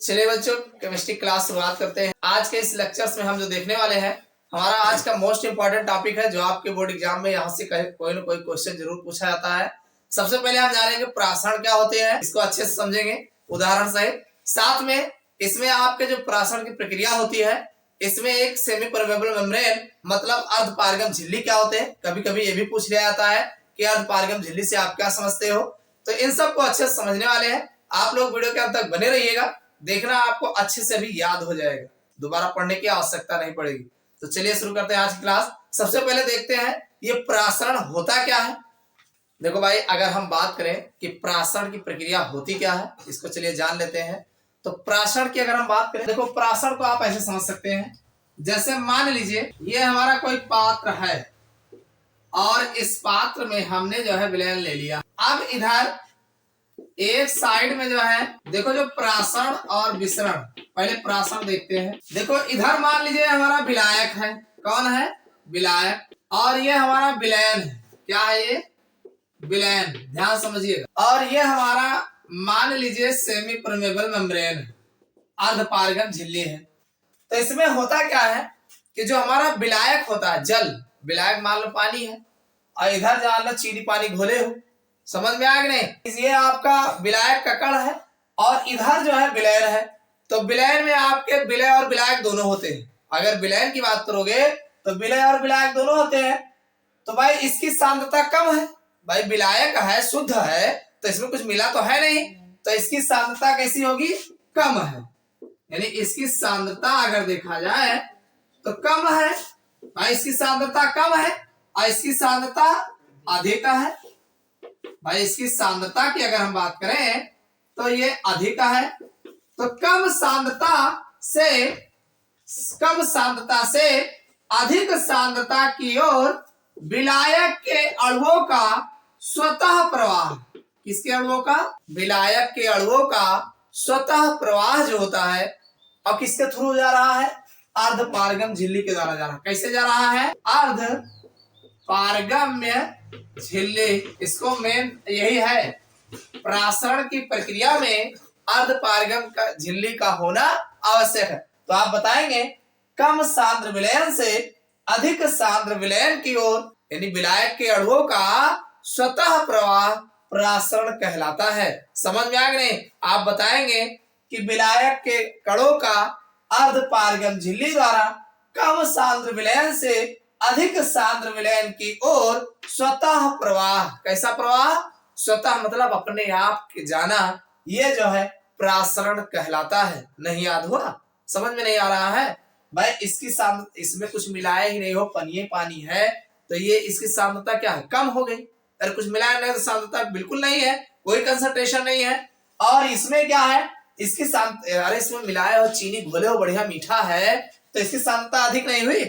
चलिए बच्चों, chemistry class शुरुआत करते हैं। आज के इस लेक्चर्स में हम जो देखने वाले हैं, हमारा आज का मोस्ट इंपॉर्टेंट टॉपिक है जो आपके बोर्ड एग्जाम में यहाँ से कोई ना कोई क्वेश्चन जरूर पूछा जाता है। सबसे पहले हम जानेंगे प्रासरण क्या होते हैं, इसको अच्छे से समझेंगे उदाहरण सहित। साथ में इसमें आपके जो प्रासरण की प्रक्रिया होती है, इसमें एक सेमी परमेबल मेम्ब्रेन मतलब अर्धपारगम झिल्ली क्या होते हैं, कभी कभी ये भी पूछ लिया जाता है कि अर्धपारगम झिल्ली से आप क्या समझते हो। तो इन सबको अच्छे से समझने वाले हैं आप लोग। वीडियो के अंत तक बने रहिएगा, देखना आपको अच्छे से भी याद हो जाएगा, दोबारा पढ़ने की आवश्यकता नहीं पड़ेगी। तो चलिए शुरू करते हैं आज की क्लास। सबसे पहले देखते हैं ये प्रासरण होता क्या है। देखो भाई, अगर हम बात करें कि प्रासरण की प्रक्रिया होती क्या है, इसको चलिए जान लेते हैं। तो प्रासरण की अगर हम बात करें, देखो प्रासरण को आप ऐसे समझ सकते हैं, जैसे मान लीजिए ये हमारा कोई पात्र है और इस पात्र में हमने जो है विलयन ले लिया। अब इधर एक साइड में जो है, देखो जो प्रासरण और विसरण, पहले प्रासरण देखते हैं। देखो इधर मान लीजिए हमारा विलायक है, कौन है, विलायक, और ये हमारा विलयन है। क्या है ये, विलयन, ध्यान समझिएगा। और ये हमारा मान लीजिए सेमी परमेबल मेम्ब्रेन है, अर्धपारगम झिल्ली है। तो इसमें होता क्या है कि जो हमारा विलायक होता है, जल विलायक मान लो पानी है, और इधर जान लो चीनी पानी घोले हो, समझ में आ गया नहीं। ये आपका विलायक का कण है और इधर जो है विलयन है। तो विलयन में आपके विलय और विलायक दोनों होते हैं। अगर विलयन की बात करोगे तो विलय और विलायक दोनों होते हैं। तो भाई इसकी सांद्रता कम है, भाई विलायक है, शुद्ध है, तो इसमें कुछ मिला तो है नहीं, तो इसकी सांद्रता कैसी होगी, कम है। यानी इसकी सांद्रता अगर देखा जाए तो कम है, भाई इसकी सांद्रता कम है और इसकी सांद्रता अधिक है। भाई इसकी सांद्रता की अगर हम बात करें तो ये अधिक है। तो कम सांद्रता से अधिक सांद्रता की ओर विलायक के अणुओं का स्वतः प्रवाह, किसके अणुओं का, विलायक के अणुओं का स्वतः प्रवाह जो होता है, और किसके थ्रू जा रहा है, अर्धपारगम झिल्ली के द्वारा जा रहा है। कैसे जा रहा है, अर्धपारगम्य झिल्ली। इसको मेन यही है, प्रासरण की प्रक्रिया में अर्धपारगम का झिल्ली का होना आवश्यक है। तो आप बताएंगे कम सांद्र विलयन से अधिक सांद्र विलयन की ओर, यानी विलायक के अणुओं का स्वतः प्रवाह प्रासरण कहलाता है। समझ में आ गया नहीं। आप बताएंगे कि विलायक के कणों का अर्धपारगम झिल्ली द्वारा कम सांद्र विलयन से अधिक सांद्र विलयन की ओर स्वतः प्रवाह, कैसा प्रवाह, स्वतः मतलब अपने आप के जाना, ये जो है प्रासरण कहलाता है। नहीं याद हुआ, समझ में नहीं आ रहा है भाई। इसकी सांद्रता, इसमें कुछ मिलाया ही नहीं हो, पानी है, तो ये इसकी सांद्रता क्या है, कम हो गई। अगर कुछ मिलाया नहीं तो सांद्रता बिल्कुल नहीं है, कोई कंसंट्रेशन नहीं है। और इसमें क्या है, इसकी अरे इसमें मिलाया हो, चीनी घोले हो, बढ़िया मीठा है, तो इसकी सांद्रता अधिक नहीं हुई।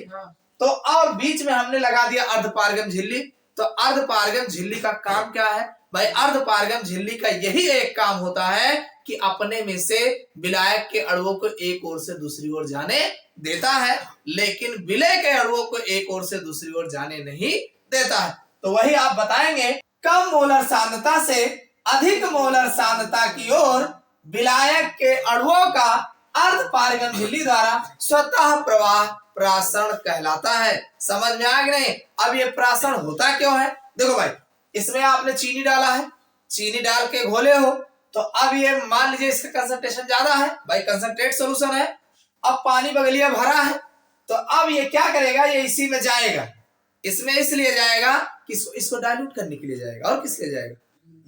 तो और बीच में हमने लगा दिया अर्धपारगम झिल्ली। तो अर्धपारगम झिल्ली का काम क्या है भाई, अर्धपारगम झिल्ली का यही एक काम होता है कि अपने में से विलायक के अणुओं को एक ओर से दूसरी ओर जाने देता है, लेकिन विलय के अणुओं को एक ओर से दूसरी ओर जाने नहीं देता है। तो वही आप बताएंगे, कम मोलर सांद्रता से अधिक मोलर सांद्रता की ओर विलायक के अणुओं का अर्धपारगम झिल्ली द्वारा स्वतः प्रवाह प्रासरण कहलाता है। समझ में आ गया नहीं। अब ये प्रासरण होता क्यों है, देखो भाई, इसमें आपने चीनी डाला है, चीनी डाल के घोले हो, तो अब ये मान लीजिए इसका कंसंट्रेशन ज्यादा है, भाई कंसंट्रेट सॉल्यूशन है। अब पानी बगलिया भरा है, तो अब ये क्या करेगा, ये इसी में जाएगा। इसमें इसलिए जाएगा कि इसको डाइल्यूट करने के लिए जाएगा। और किस लिए जाएगा,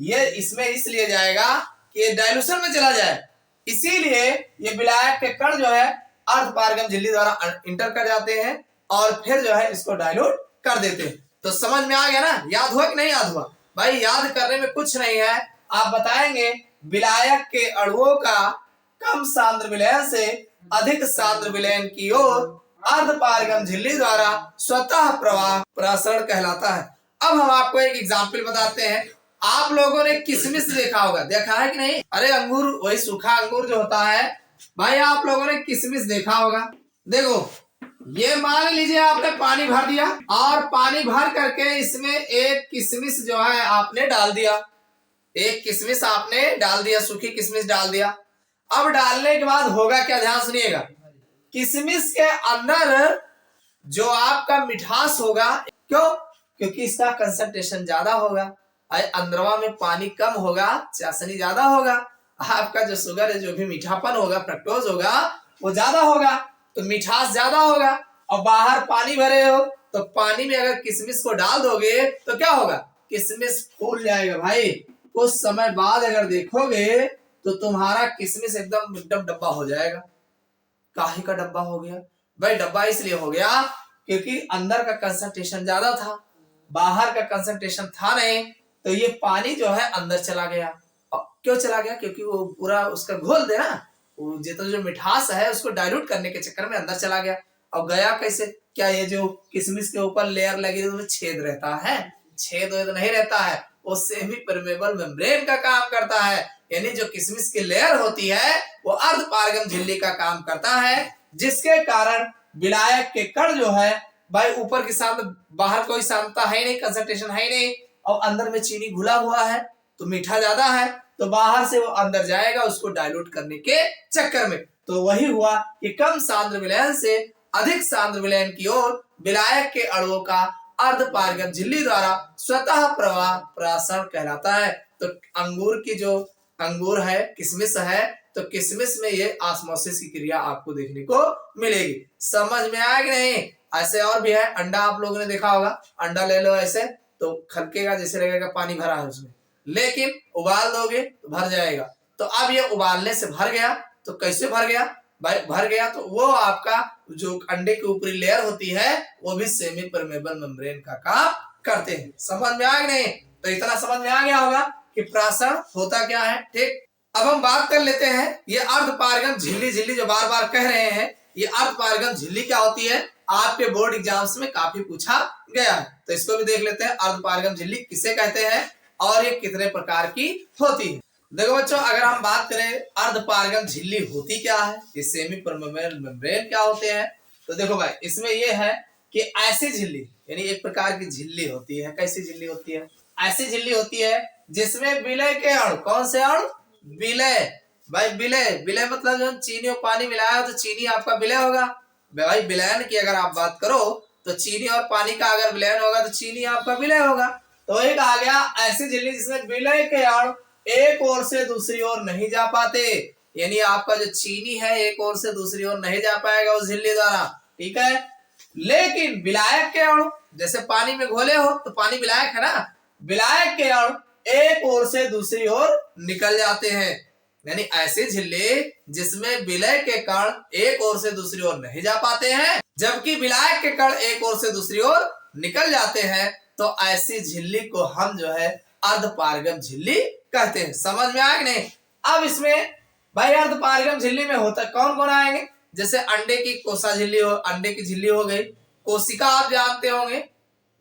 ये इसमें इसलिए जाएगा कि ये डाइल्यूशन में चला जाए। इसीलिए ये विलायक के कण जो है अर्धपारगम झिल्ली द्वारा इंटर कर जाते हैं और फिर जो है इसको डाइल्यूट कर देते हैं। तो समझ में आ गया ना, याद हुआ कि नहीं याद हुआ भाई। याद करने में कुछ नहीं है। आप बताएंगे विलायक के अणुओं का कम सांद्र विलयन से अधिक सांद्र विलयन की ओर अर्धपारगम झिल्ली द्वारा स्वतः प्रवाह प्रासरण कहलाता है। अब हम आपको एक एग्जाम्पल बताते हैं। आप लोगों ने किशमिश देखा होगा, देखा है कि नहीं, अरे अंगूर, वही सूखा अंगूर जो होता है भाई, आप लोगों ने किशमिश देखा होगा। देखो ये मान लीजिए आपने पानी भर दिया और पानी भर करके इसमें एक किशमिश जो है आपने डाल दिया, एक किशमिश आपने डाल दिया, सूखी किशमिश डाल दिया। अब डालने के बाद होगा क्या, ध्यान सुनिएगा। किशमिश के अंदर जो आपका मिठास होगा, क्यों? क्योंकि इसका कंसंट्रेशन ज्यादा होगा, अंदरवा में पानी कम होगा, चाशनी ज्यादा होगा, आपका जो शुगर है, जो भी मीठापन होगा, फ्रक्टोज होगा, वो ज्यादा होगा, तो मिठास ज्यादा होगा। और बाहर पानी भरे हो तो पानी में अगर किशमिश को डाल दोगे तो क्या होगा, किशमिश फूल जाएगा भाई। कुछ समय बाद अगर देखोगे तो तुम्हारा किशमिश एकदम एकदम डब्बा हो जाएगा। काहे का डब्बा हो गया भाई? डब्बा इसलिए हो गया क्योंकि अंदर का कंसंट्रेशन ज्यादा था, बाहर का कंसंट्रेशन था नहीं, तो ये पानी जो है अंदर चला गया। क्यों चला गया? क्योंकि वो पूरा उसका घोल दे ना, वो जितना जो मिठास है उसको डाइल्यूट करने के चक्कर में अंदर चला गया। और गया कैसे? क्या ये जो किशमिश के ऊपर लेयर लगी है उसमें छेद रहता है? छेद तो नहीं रहता है, वो सेमी परमेबल मेम्ब्रेन का काम करता है। यानी जो किशमिश की लेयर होती है वो अर्ध पारगम झिल्ली का काम करता है, जिसके कारण विलायक के कण जो है भाई ऊपर की साथ बाहर कोई सांद्रता है नहीं, कंसंट्रेशन है नहीं, और अंदर में चीनी घुला हुआ है तो मीठा ज्यादा है, तो बाहर से वो अंदर जाएगा उसको डाइल्यूट करने के चक्कर में। तो वही हुआ कि कम सांद्र विलयन से अधिक सांद्र विलयन की ओर विलायक के अणुओं का अर्ध पारगम झिल्ली द्वारा स्वतः प्रवाह प्रासरण कहलाता है। तो अंगूर की जो अंगूर है, किशमिश है, तो किशमिश में ये ऑस्मोसिस की क्रिया आपको देखने को मिलेगी। समझ में आया कि नहीं? ऐसे और भी है, अंडा आप लोगों ने देखा होगा, अंडा ले लो ऐसे तो खलकेगा, जैसे लगेगा पानी भरा है उसमें, लेकिन उबाल दोगे तो भर जाएगा। तो अब ये उबालने से भर गया, तो कैसे भर गया भाई? भर गया तो वो आपका जो अंडे की ऊपरी लेयर होती है वो भी सेमी परमेबल मेम्ब्रेन का काम करते हैं। समझ में आ गया नहीं? तो इतना समझ में आ गया होगा कि प्रासरण होता क्या है। ठीक, अब हम बात कर लेते हैं ये अर्ध पारगम झिल्ली, झिल्ली जो बार बार कह रहे हैं, ये अर्ध पारगम झिल्ली क्या होती है? आपके बोर्ड एग्जाम्स में काफी पूछा गया है, तो इसको भी देख लेते हैं। अर्ध पारगम झिल्ली किसे कहते हैं और ये कितने प्रकार की होती है? देखो बच्चों, अगर हम बात करें अर्ध पारगम झिल्ली होती क्या है, ये सेमी परमेबल मेम्ब्रेन क्या होते हैं, तो देखो भाई इसमें ये है कि ऐसी झिल्ली, यानी एक प्रकार की झिल्ली होती है। कैसी झिल्ली होती है? ऐसी झिल्ली होती है जिसमें विलय के अणु, कौन से अणु? विलय भाई, विलय, विलय मतलब जो चीनी और पानी मिलाया हो तो चीनी आपका विलय होगा भाई। विलयन की अगर आप बात करो तो चीनी और पानी का अगर विलयन होगा तो चीनी आपका विलय होगा। तो एक आ गया ऐसी झिल्ली जिसमें विलय के अणु एक ओर से दूसरी ओर नहीं जा पाते, यानी आपका जो चीनी है एक ओर से दूसरी ओर नहीं जा पाएगा उस झिल्ली द्वारा, ठीक है। लेकिन विलायक के अणु, जैसे पानी में घोले हो तो पानी विलायक है ना, विलायक के अणु एक ओर से दूसरी ओर निकल जाते हैं। यानी ऐसे झिल्ली जिसमें विलय के कण एक ओर से दूसरी ओर नहीं जा पाते हैं, जबकि विलायक के कण एक ओर से दूसरी ओर निकल जाते हैं, तो ऐसी झिल्ली को हम जो है अर्ध पारगम झिल्ली कहते हैं। समझ में आया नहीं? अब इसमें भाई अर्ध पारगम झिल्ली में होता कौन कौन आएंगे? जैसे अंडे की कोसा झिल्ली हो, अंडे की झिल्ली हो गई। कोशिका आप जानते होंगे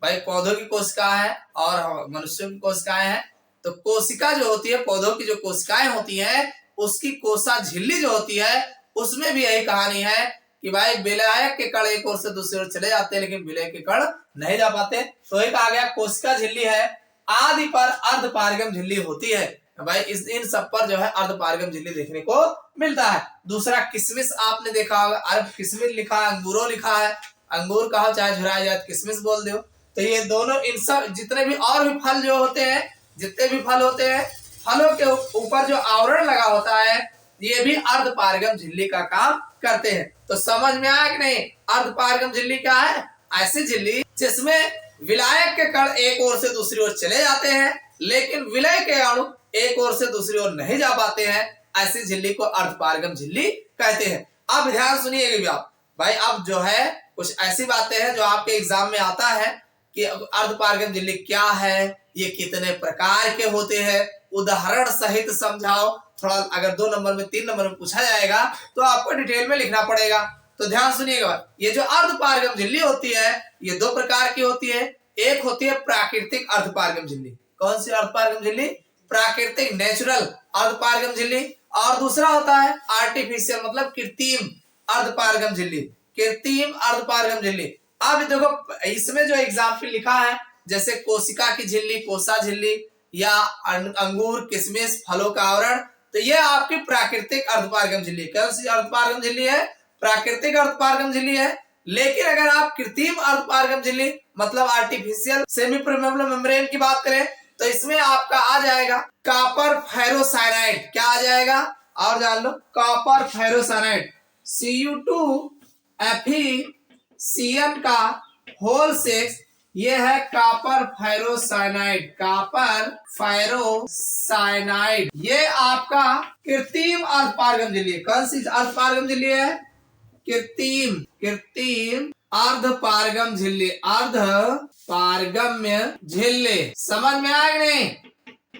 भाई, पौधों की कोशिका है और मनुष्यों की कोशिकाएं हैं। तो कोशिका जो होती है, पौधों की जो कोशिकाएं होती हैं, उसकी कोसा झिल्ली जो होती है उसमें भी यही कहानी है कि भाई विलायक के कण एक ओर से दूसरी ओर चले जाते हैं लेकिन विलय के कण नहीं जा पाते। तो एक आ गया कोशिका झिल्ली है, आदि पर अर्ध पारगम झिल्ली होती है भाई। इन सब पर जो है अर्ध पारगम झिल्ली देखने को मिलता है। दूसरा किशमिश आपने देखा होगा, अर्ध किशमिश लिखा है, अंगूरों लिखा है, अंगूर कहो चाहे झुराया जाए किशमिश बोल दो। तो ये दोनों, इन सब जितने भी और भी फल जो होते हैं, जितने भी फल होते हैं, फलों के ऊपर जो आवरण लगा होता है ये भी अर्ध पारगम झिल्ली का काम करते हैं। तो समझ में आया कि नहीं? अर्ध पारगम झिल्ली क्या है? ऐसी झिल्ली जिसमें विलायक के कण एक ओर से दूसरी ओर चले जाते हैं लेकिन विलय के अणु एक ओर से दूसरी ओर नहीं जा पाते हैं, ऐसी झिल्ली को अर्ध पारगम झिल्ली कहते हैं। अब ध्यान सुनिएगा आप भाई, अब जो है कुछ ऐसी बातें हैं जो आपके एग्जाम में आता है कि अर्ध पारगम झिल्ली क्या है, ये कितने प्रकार के होते हैं, उदाहरण सहित समझाओ। थोड़ा अगर 2 नंबर में 3 नंबर में पूछा जाएगा तो आपको डिटेल में लिखना पड़ेगा। तो ध्यान सुनिएगा, ये जो अर्ध पारगम झिल्ली होती है ये 2 प्रकार की होती है। एक होती है प्राकृतिक अर्ध पारगम झिल्ली। कौन सी अर्ध पारगम झिल्ली? प्राकृतिक, नेचुरल अर्ध पारगम झिल्ली। और दूसरा होता है आर्टिफिशियल, मतलब कृत्रिम अर्ध पारगम झिल्ली, कृत्रिम अर्ध पारगम झिल्ली। अब देखो इसमें जो एग्जाम्पल लिखा है, जैसे कोशिका की झिल्ली, कोसा झिल्ली, या अंगूर, किशमिश, फलों का आवरण, तो ये आपकी प्राकृतिक अर्धपारगम झिल्ली। कौन सी अर्धपारगम झिल्ली है? प्राकृतिक अर्धपारगम झिल्ली है। लेकिन अगर आप कृत्रिम अर्धपारगम झिल्ली मतलब आर्टिफिशियल सेमी परमेबल मेम्ब्रेन की बात करें तो इसमें आपका आ जाएगा कॉपर फेरोसाइनाइड। क्या आ जाएगा और जान लो, कॉपर फेरोसाइनाइड Cu2FeCN का होल 6, ये है कॉपर फेरोसाइनाइड। कॉपर फेरोसाइनाइड ये आपका कृत्रिम अर्धपारगम झिल्ली। कौन सी अर्धपारगम झिल्ली है? कृत्रिम अर्धपारगम झिल्ली। अर्धपारगम्य झिल्ली समझ में आया कि नहीं?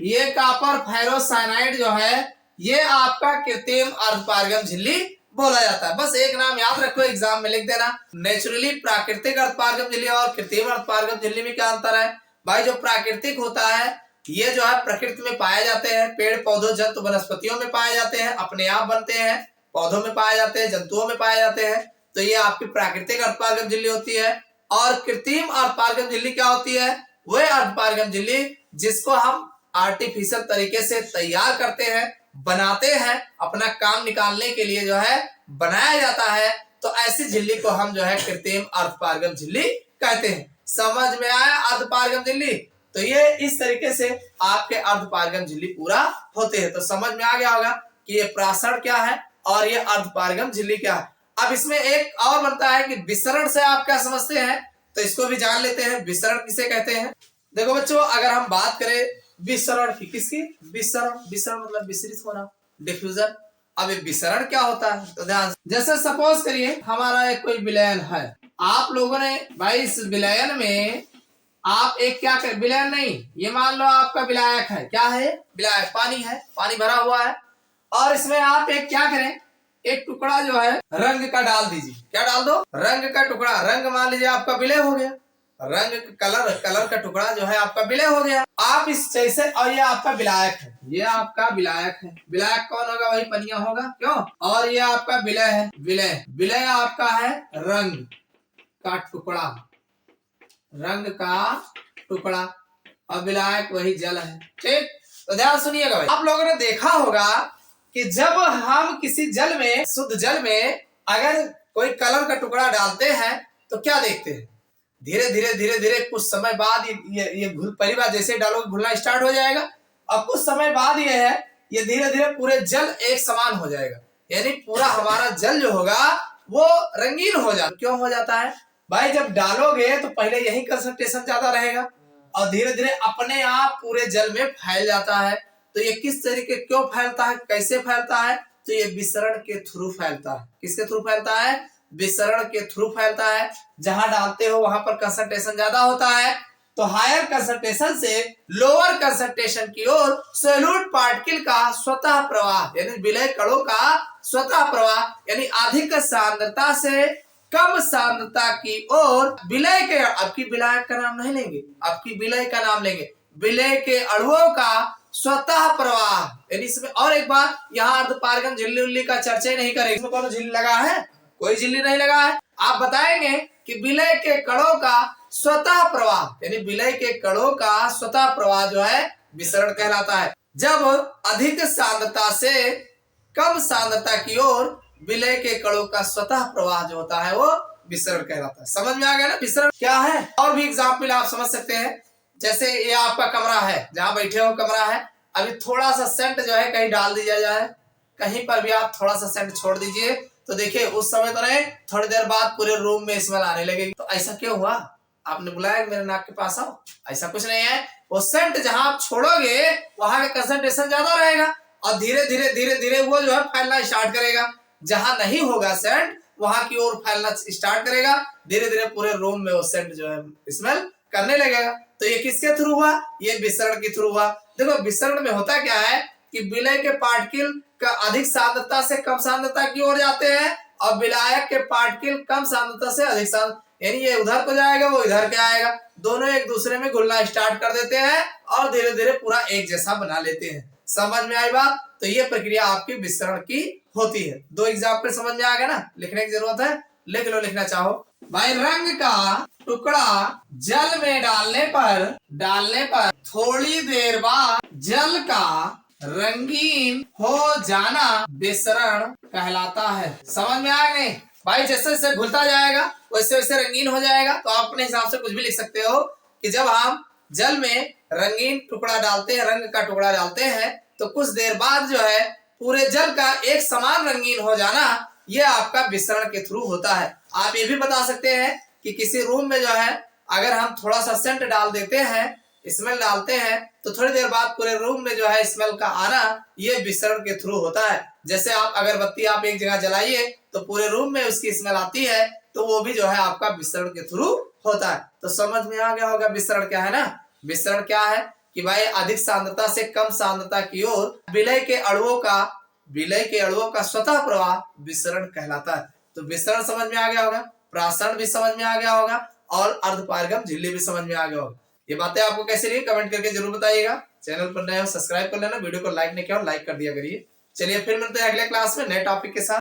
ये कॉपर फेरोसाइनाइड जो है ये आपका कृत्रिम अर्धपारगम झिल्ली बोला जाता है। बस एक नाम याद रखो, एग्जाम में लिख देना। नेचुरली प्राकृतिक अर्धपारगम झिल्ली और कृत्रिम अर्धपारगम झिल्ली में क्या अंतर है? भाई जो प्राकृतिक होता है ये जो है प्रकृति में पाए जाते हैं, पेड़ पौधों जंतु वनस्पतियों में पाए जाते हैं, अपने आप बनते हैं, पौधों में पाए जाते हैं, जंतुओं में पाए जाते हैं। तो ये आपकी प्राकृतिक अर्धपारगम झिल्ली होती है। और कृत्रिम अर्धपारगम झिल्ली क्या होती है? वह अर्धपारगम झिल्ली जिसको हम आर्टिफिशियल तरीके से तैयार करते हैं, बनाते हैं, अपना काम निकालने के लिए जो है बनाया जाता है। तो ऐसी झिल्ली को हम जो है कृत्रिम अर्धपारगम झिल्ली कहते हैं। समझ में आया अर्धपारगम झिल्ली? तो ये इस तरीके से आपके अर्धपारगम झिल्ली पूरा होते हैं। तो समझ में आ गया होगा कि ये प्रासरण क्या है और ये अर्धपारगम झिल्ली क्या है। अब इसमें एक और बनता है कि विसरण से आप क्या समझते हैं, तो इसको भी जान लेते हैं। विसरण किसे कहते हैं? देखो बच्चों, अगर हम बात करें विसरण की, किसकी? विसरण मतलब विसरित होना, डिफ्यूजन। अब विसरण क्या होता है तो ध्यान, जैसे सपोज करिए हमारा एक कोई विलयन है, आप लोगों ने भाई इस विलयन में आप एक क्या कर, विलयन नहीं, ये मान लो आपका विलायक है। क्या है? विलायक पानी है, पानी भरा हुआ है और इसमें आप एक क्या करें, एक टुकड़ा जो है रंग का डाल दीजिए। क्या डाल दो? रंग का टुकड़ा। रंग मान लीजिए आपका विलय हो गया, रंग कलर का टुकड़ा जो है आपका विलय हो गया। आप इस जैसे, और ये आपका विलायक है, ये आपका विलायक है। विलायक कौन होगा? वही पनिया होगा, क्यों? और ये आपका विलय है, विलय आपका है रंग का टुकड़ा, रंग का टुकड़ा, और विलायक वही जल है। ठीक, तो ध्यान सुनिएगा भाई। आप लोगों ने देखा होगा कि जब हम किसी जल में, शुद्ध जल में अगर कोई कलर का टुकड़ा डालते हैं तो क्या देखते हैं? धीरे धीरे कुछ समय बाद ये घुल, पहली बार जैसे डालोगे घुलना स्टार्ट हो जाएगा और कुछ समय बाद ये है ये धीरे धीरे पूरे जल एक समान हो जाएगा। यानी पूरा हमारा जल जो होगा वो रंगीन हो जाता। क्यों हो जाता है भाई? जब डालोगे तो पहले यही कंसंट्रेशन ज्यादा रहेगा और धीरे धीरे अपने आप पूरे जल में फैल जाता है। तो ये किस तरीके क्यों फैलता है, कैसे फैलता है? तो ये विसरण के थ्रू फैलता है। किसके थ्रू फैलता है? विसरण के थ्रू फैलता है। जहां डालते हो वहां पर कंसंट्रेशन ज्यादा होता है, तो हायर कंसंट्रेशन से लोअर कंसंट्रेशन की ओर सॉल्यूट पार्टिकल का स्वतः प्रवाह, यानी विलय कणों का स्वतः प्रवाह, यानी अधिक सांद्रता से कम सांद्रता की ओर विलय के, आपकी विलायक का नाम नहीं लेंगे, आपकी विलय का नाम लेंगे, विलय के अणुओं का स्वतः प्रवाह। यानी इसमें और एक बात, यहाँ अर्धपारगम झिल्ली का चर्चा नहीं करेंगे। इसमें कौन झिल्ली लगा है? कोई झिल्ली नहीं लगा है। आप बताएंगे कि विलय के कणों का स्वतः प्रवाह, यानी विलय के कणों का स्वतः प्रवाह जो है विसरण कहलाता है। जब अधिक सांद्रता से कम सांद्रता की ओर विलय के कणों का स्वतः प्रवाह जो होता है वो विसरण कहलाता है। समझ में आ गया ना विसरण क्या है? और भी एग्जाम्पल आप समझ सकते हैं। जैसे ये आपका कमरा है, जहां बैठे हो कमरा है, अभी थोड़ा सा सेंट जो है कहीं डाल दिया जाए, कहीं पर भी आप थोड़ा सा सेंट छोड़ दीजिए, तो देखिए उस समय तो नहीं, थोड़ी देर बाद पूरे रूम में स्मेल आने लगेगी। तो ऐसा क्यों हुआ? आपने बुलाया मेरे नाक के पास आओ? ऐसा कुछ नहीं है। वो सेंट जहां आप छोड़ोगे वहां का कंसंट्रेशन ज्यादा रहेगा और धीरे धीरे वो जो है फैलना स्टार्ट करेगा। जहां नहीं होगा सेंट वहां की ओर फैलना स्टार्ट करेगा। धीरे धीरे पूरे रूम में वो सेंट जो है स्मेल करने लगेगा। तो ये किसके थ्रू हुआ? ये विसरण के थ्रू हुआ। देखो विसरण में होता क्या है कि विलय के पार्टिकल का अधिक सांद्रता से कम सांद्रता की ओर जाते हैं और विलायक के पार्टिकल कम सांद्रता से अधिक सांद्रता, यानी ये उधर को जाएगा वो इधर के आएगा, दोनों एक दूसरे में घुलना स्टार्ट कर देते हैं और धीरे धीरे पूरा एक जैसा बना लेते हैं। समझ में आई बात? तो ये प्रक्रिया आपकी विसरण की होती है। दो एग्जाम्पल समझ में आ गया ना? लिखने की जरूरत है? लिख लो, लिखना चाहो। भाई रंग का टुकड़ा जल में डालने पर थोड़ी देर बाद जल का रंगीन हो जाना विसरण कहलाता है। समझ में आया नहीं भाई? जैसे जैसे घुलता जाएगा वैसे वैसे रंगीन हो जाएगा। तो आप अपने हिसाब से कुछ भी लिख सकते हो कि जब हम जल में रंगीन टुकड़ा डालते हैं, रंग का टुकड़ा डालते हैं, तो कुछ देर बाद जो है पूरे जल का एक समान रंगीन हो जाना, यह आपका विसरण के थ्रू होता है। आप ये भी बता सकते हैं कि किसी रूम में जो है अगर हम थोड़ा सा सेंट डाल देते हैं, स्मेल डालते हैं, तो थोड़ी देर बाद पूरे रूम में जो है स्मेल का आना, ये विसरण के थ्रू होता है। जैसे आप अगरबत्ती आप एक जगह जलाइए तो पूरे रूम में उसकी स्मेल आती है, तो वो भी जो है आपका विसरण के थ्रू होता है। तो समझ में आ गया होगा विसरण क्या है ना। विसरण क्या है कि भाई अधिक सांद्रता से कम सांद्रता की ओर विलय के अणुओं का स्वतः प्रवाह विसरण कहलाता है। तो विसरण समझ में आ गया होगा, प्रासरण भी समझ में आ गया होगा, और अर्धपारगम झिल्ली भी समझ में आ गया होगा। ये बातें आपको कैसी रही कमेंट करके जरूर बताइएगा। चैनल पर नए हो सब्सक्राइब कर लेना, वीडियो को लाइक नहीं किया लाइक कर दिया करिए। चलिए फिर मिलते हैं अगले क्लास में नए टॉपिक के साथ।